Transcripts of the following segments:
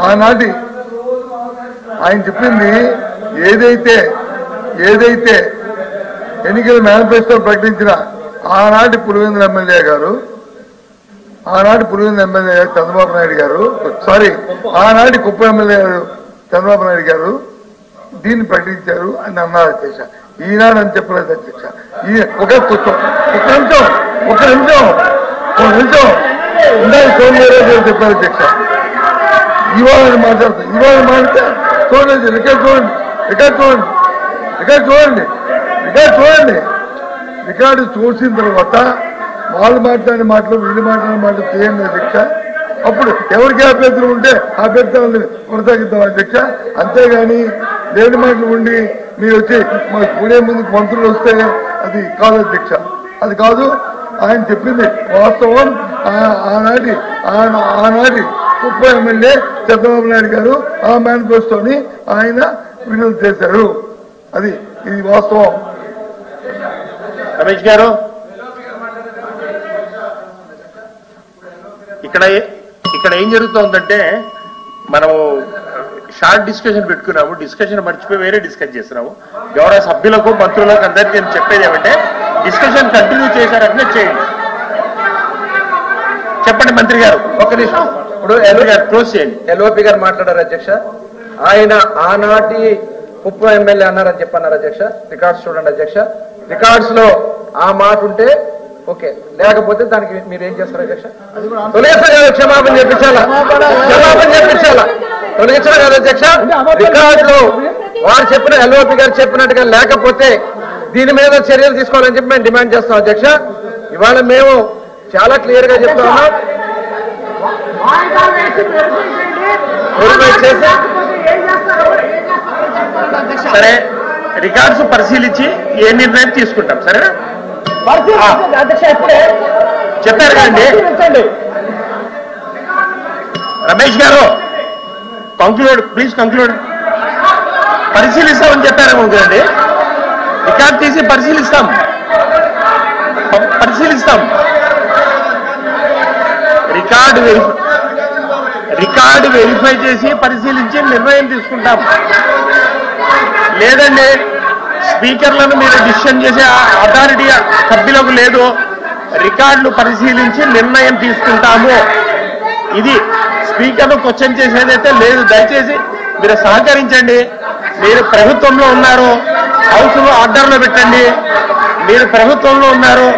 ఆనాటి ఆయన చెప్పింది ఏదైతే ఎన్నికల మేనిఫెస్టో ప్రకటించిన ఆనాటి పులివెందుల ఎమ్మెల్యే గారు చంద్రబాబు నాయుడు గారు ఆనాటి కుప్ప ఎమ్మెల్యే గారు చంద్రబాబు నాయుడు గారు దీన్ని ప్రకటించారు అని అన్నారు అధ్యక్ష. ఈనాడు అని చెప్పలేదు అధ్యక్ష. ఒక నిమిషం ఇందాక సోమవారం చెప్పారు అధ్యక్ష. ఇవాళ మాట్లాడితే చూడండి రికార్డు చూసిన తర్వాత వాళ్ళు మాట్లాడిన మాటలు వీళ్ళు మాట్లాడిన మాటలు చేయండి అధ్యక్ష. అప్పుడు ఎవరికి అభ్యర్థులు ఉంటే అభ్యర్థులను కొనసాగిద్దాం అధ్యక్ష. అంతేగాని లేని మాటలు ఉండి మీరు వచ్చి మాకు కూడే ముందుకు మంత్రులు వస్తే అది కాదు అధ్యక్ష. అది కాదు. ఆయన చెప్పింది వాస్తవం. ఆనాటి కుప్ప ఎమ్మెల్యే చంద్రబాబు నాయుడు గారు ఆ మేనిఫెస్టోని ఆయన విడుదల చేశారు. ఇది వాస్తవం. రమేష్ గారు, ఇక్కడ ఏం జరుగుతుందంటే మనం షార్ట్ డిస్కషన్ పెట్టుకున్నాము. డిస్కషన్ మర్చిపోయి వేరే డిస్కస్ చేస్తున్నాము. గౌరవ సభ్యులకు మంత్రులకు అందరికీ నేను చెప్పేది ఏమంటే డిస్కషన్ కంటిన్యూ చేశారంటే చేయండి. చెప్పండి మంత్రి గారు. ఒక్క నిమిషం. ఇప్పుడు క్లోజ్ చేయండి. ఎల్ఓపి గారు మాట్లాడారు అధ్యక్ష. ఆయన ఆనాటి కుప్ప ఎమ్మెల్యే అన్నారని చెప్పన్నారు అధ్యక్ష. రికార్డ్స్ చూడండి అధ్యక్ష. రికార్డ్స్ లో ఆ మాట ఉంటే ఓకే, లేకపోతే దానికి మీరు ఏం చేస్తారు అధ్యక్ష? తొలగించాలి కదా, క్షమాపణ చెప్పించాలా? తొలగించాలి కదా అధ్యక్ష. రికార్డులో వారు చెప్పిన ఎల్ఓపి గారు చెప్పినట్టుగా లేకపోతే దీని మీద చర్యలు తీసుకోవాలని చెప్పి మేము డిమాండ్ చేస్తాం అధ్యక్ష. ఇవాళ మేము చాలా క్లియర్ గా చెప్తా ఉన్నాం. సరే, రికార్డ్స్ పరిశీలించి ఏ నిర్ణయం తీసుకుంటాం. సరేనా? చెప్పారు కదండి రమేష్ గారు. Please conclude. పరిశీలిస్తామని చెప్పారేమో కదండి. రికార్డ్ తీసి పరిశీలిస్తాం. రికార్డు వెరిఫై చేసి పరిశీలించి నిర్ణయం తీసుకుంటాం. లేదండి, స్పీకర్లను మీరు డిసిషన్ చేసే అథారిటీ సభ్యులకు లేదు. రికార్డులు పరిశీలించి నిర్ణయం తీసుకుంటాము. ఇది స్పీకర్ను క్వశ్చన్ చేసేదైతే లేదు. దయచేసి మీరు సహకరించండి. మీరు ప్రభుత్వంలో ఉన్నారు, హౌస్లో ఆర్డర్లో పెట్టండి. మీరు ప్రభుత్వంలో ఉన్నారు,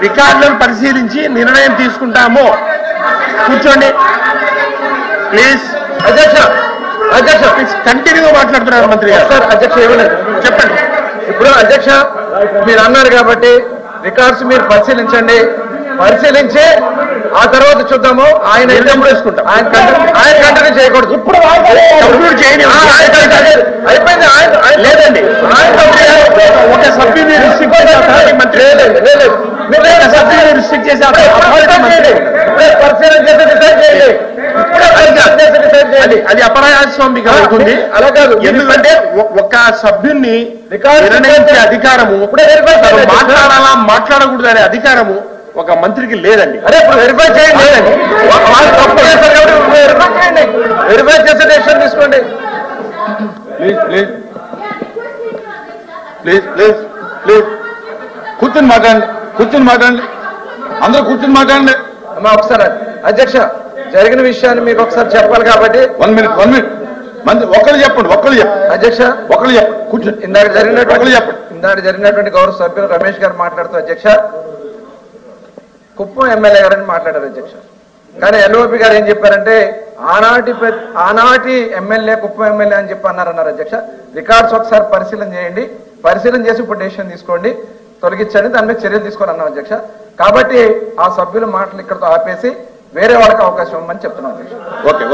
రికార్డులను పరిశీలించి నిర్ణయం తీసుకుంటాము. కూర్చోండి ప్లీజ్. అధ్యక్ష కంటిన్యూగా మాట్లాడుతున్నారు మంత్రి గారు. సార్ అధ్యక్ష ఏమలేదు చెప్పండి. ఇప్పుడు అధ్యక్ష మీరు అన్నారు కాబట్టి రికార్డ్స్ మీరు పరిశీలించండి. పరిశీలించి ఆ తర్వాత చూద్దాము. ఆయన వేసుకుంటాం. ఆయన కంటిన్యూ చేయకూడదు. ఇప్పుడు అయిపోయింది. లేదండి, ఒక సభ్యుని రిస్ట్రిక్ట్ చేసే మంత్రి రిస్ట్రిక్ట్ చేసే పరిశీలన చేసి డిసైడ్ చేయండి. అది అపరాజస్వామిగా అవుతుంది. అలా కాదు. ఎందుకంటే ఒక సభ్యున్ని నిర్ణయించే అధికారము, మాట్లాడాలా మాట్లాడకూడదు అనే అధికారము ఒక మంత్రికి లేదండి. అరే ఇప్పుడు వెరిఫై చేయండి. లేదండి, వెరిఫై చేసే డెసిషన్ తీసుకోండి. ప్లీజ్ కూర్చొని మాట్లాడండి. అందరూ కూర్చొని మాట్లాడండి. అమ్మా ఒకసారి అధ్యక్ష జరిగిన విషయాన్ని మీకు ఒకసారి చెప్పాలి కాబట్టి 1 minute మంత్రి ఒకళ్ళు చెప్పండి. అధ్యక్ష ఒకళ్ళు చెప్పండి. కూర్చొని ఇందాక జరిగినటువంటి గౌరవ సభ్యులు రమేష్ గారు మాట్లాడుతూ అధ్యక్ష కుప్పం ఎమ్మెల్యే గారని మాట్లాడారు అధ్యక్ష. కానీ ఎల్ఓపి గారు ఏం చెప్పారంటే ఆనాటి ఎమ్మెల్యే కుప్పం ఎమ్మెల్యే అని చెప్పి అన్నారు అధ్యక్ష. రికార్డ్స్ ఒకసారి పరిశీలన చేయండి. పరిశీలన చేసి ఇప్పుడు డెసిషన్ తీసుకోండి, తొలగించండి, దాని మీద చర్యలు తీసుకోని అన్నారు అధ్యక్ష. కాబట్టి ఆ సభ్యుల మాటలు ఇక్కడతో ఆపేసి వేరే వాళ్ళకి అవకాశం ఇవ్వమని చెప్తున్నాం అధ్యక్ష. ఓకే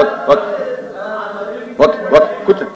కూర్చోండి.